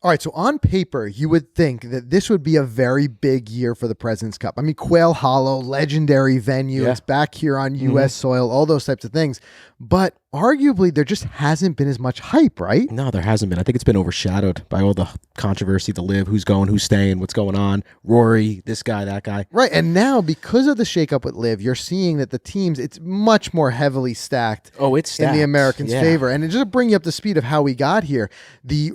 All right, so on paper, you would think that this would be a very big year for the President's Cup. I mean, Quail Hollow, legendary venue. Yeah. It's back here on U.S. soil, all those types of things. But arguably, there just hasn't been as much hype, right? No, there hasn't been. I think it's been overshadowed by all the controversy, the LIV, who's going, who's staying, what's going on, Rory, this guy, that guy. Right, and now, because of the shakeup with LIV, you're seeing that the teams, it's much more heavily stacked. Oh, it's stacked. In the Americans' favor. And just to bring you up to speed of how we got here, the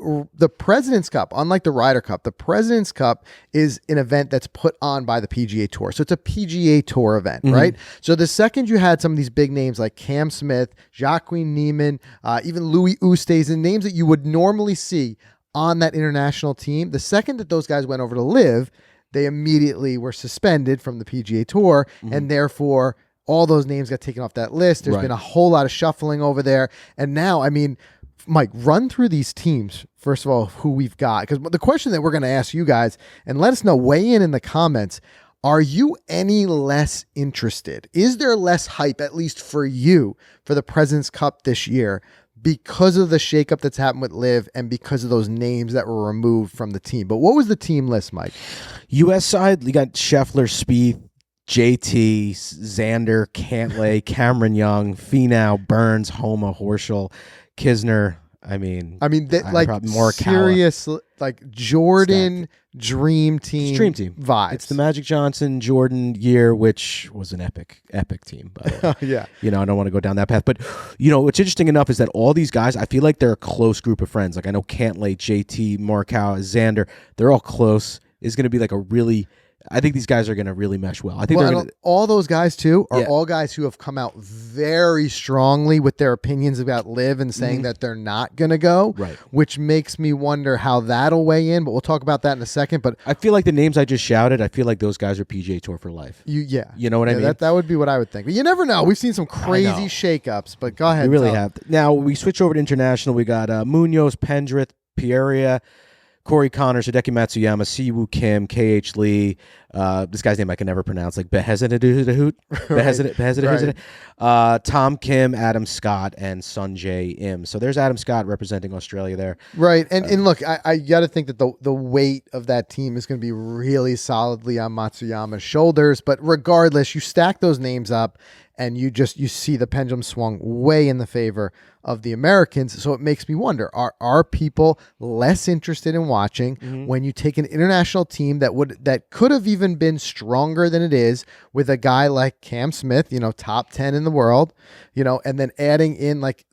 President's Cup, unlike the Ryder Cup, the President's Cup is an event that's put on by the PGA Tour. So it's a PGA Tour event, right? So the second you had some of these big names like Cam Smith, Joaquin Niemann, even Louis Oosthuizen, names that you would normally see on that international team, the second that those guys went over to LIV, they immediately were suspended from the PGA Tour, and therefore all those names got taken off that list. There's been a whole lot of shuffling over there. And now, I mean, Mike, run through these teams, first of all, who we've got. Because the question that we're going to ask you guys, and let us know, weigh in the comments, are you any less interested? Is there less hype, at least for you, for the President's Cup this year because of the shakeup that's happened with LIV and because of those names that were removed from the team? But what was the team list, Mike? U.S. side, you got Scheffler, Spieth, JT, Xander, Cantlay, Cameron Young, Finau, Burns, Homa, Horschel, Kisner. I mean, like serious, like Jordan dream team vibes. It's the Magic Johnson Jordan year, which was an epic team. By the way. Yeah, I don't want to go down that path, but what's interesting enough is that all these guys, I feel like they're a close group of friends. Like I know Cantlay, JT, Morikawa, Xander, they're all close. It's going to be like I think these guys are going to really mesh well. I think all those guys too are all guys who have come out very strongly with their opinions about LIV and saying that they're not going to go, right? Which makes me wonder how that'll weigh in. But we'll talk about that in a second. But I feel like the names I just shouted, I feel like those guys are PGA Tour for life. You know what I mean? That would be what I would think. But you never know. We've seen some crazy shakeups. But go ahead. We really have. Now we switch over to international. We got Munoz, Pendrith, Pieria, Corey Connors, Hideki Matsuyama, Siwoo Kim, KH Lee, this guy's name I can never pronounce, like Behezadeh, Tom Kim, Adam Scott, and Sunjay Im. So there's Adam Scott representing Australia there. Right. And look, I got to think that the weight of that team is going to be really solidly on Matsuyama's shoulders. But regardless, you stack those names up and you see the pendulum swung way in the favor of the Americans. So it makes me wonder, are people less interested in watching when you take an international team that could have even been stronger than it is with a guy like Cam Smith, top 10 in the world, and then adding in like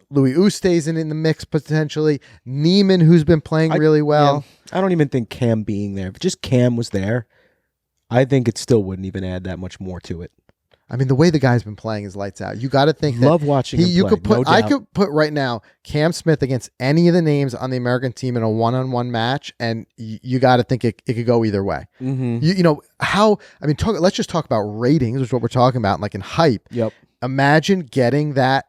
Louis Oosthuizen in the mix potentially, Neiman, who's been playing really well. Yeah, I don't even think Cam being there. If just Cam was there, I think it still wouldn't even add that much more to it. I mean, the way the guy's been playing is lights out. You got to think Love watching him play. I could put right now Cam Smith against any of the names on the American team in a one-on-one match, and you got to think it could go either way. Let's just talk about ratings, which is what we're talking about, like in hype. Yep. Imagine getting that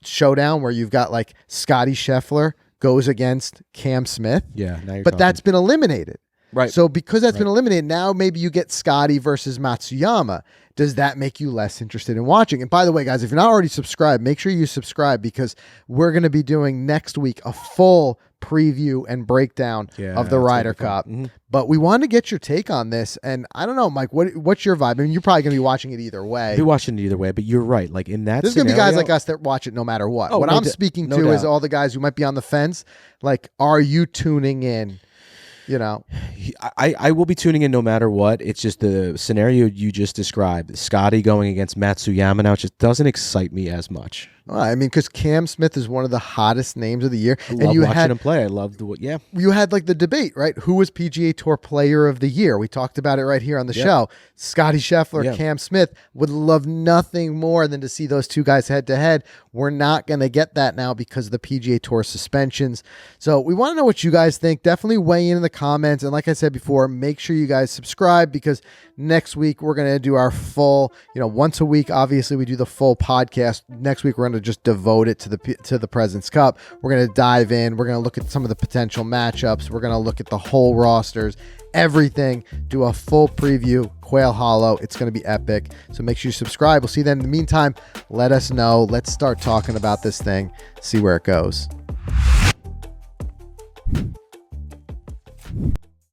showdown where you've got like Scotty Scheffler goes against Cam Smith. Yeah. But that's been eliminated. Right. So because that's been eliminated, now maybe you get Scotty versus Matsuyama. Does that make you less interested in watching? And by the way, guys, if you're not already subscribed, make sure you subscribe because we're going to be doing next week a full preview and breakdown of the Ryder Cup. But we wanted to get your take on this. And I don't know, Mike, what's your vibe? I mean, you're probably going to be watching it either way. Be watching it either way, but you're right. Like in that There's going to be guys like us that watch it no matter what. What I'm speaking to is all the guys who might be on the fence. Like, are you tuning in? I will be tuning in no matter what. It's just the scenario you just described. Scotty going against Matsuyama now just doesn't excite me as much. I mean, because Cam Smith is one of the hottest names of the year. I love watching him play. I love You had like the debate, right? Who was PGA Tour Player of the Year? We talked about it right here on the show. Scotty Scheffler, Cam Smith. Would love nothing more than to see those two guys head to head. We're not going to get that now because of the PGA Tour suspensions. So we want to know what you guys think. Definitely weigh in the comments. And like I said before, make sure you guys subscribe because next week we're going to do our full, once a week, obviously we do the full podcast. Next week we're going to just devote it to the President's Cup. We're going to dive in. We're going to look at some of the potential matchups. We're going to look at the whole rosters, everything, do a full preview, Quail Hollow. It's going to be epic. So make sure you subscribe. We'll see you then. In the meantime, let us know. Let's start talking about this thing, see where it goes.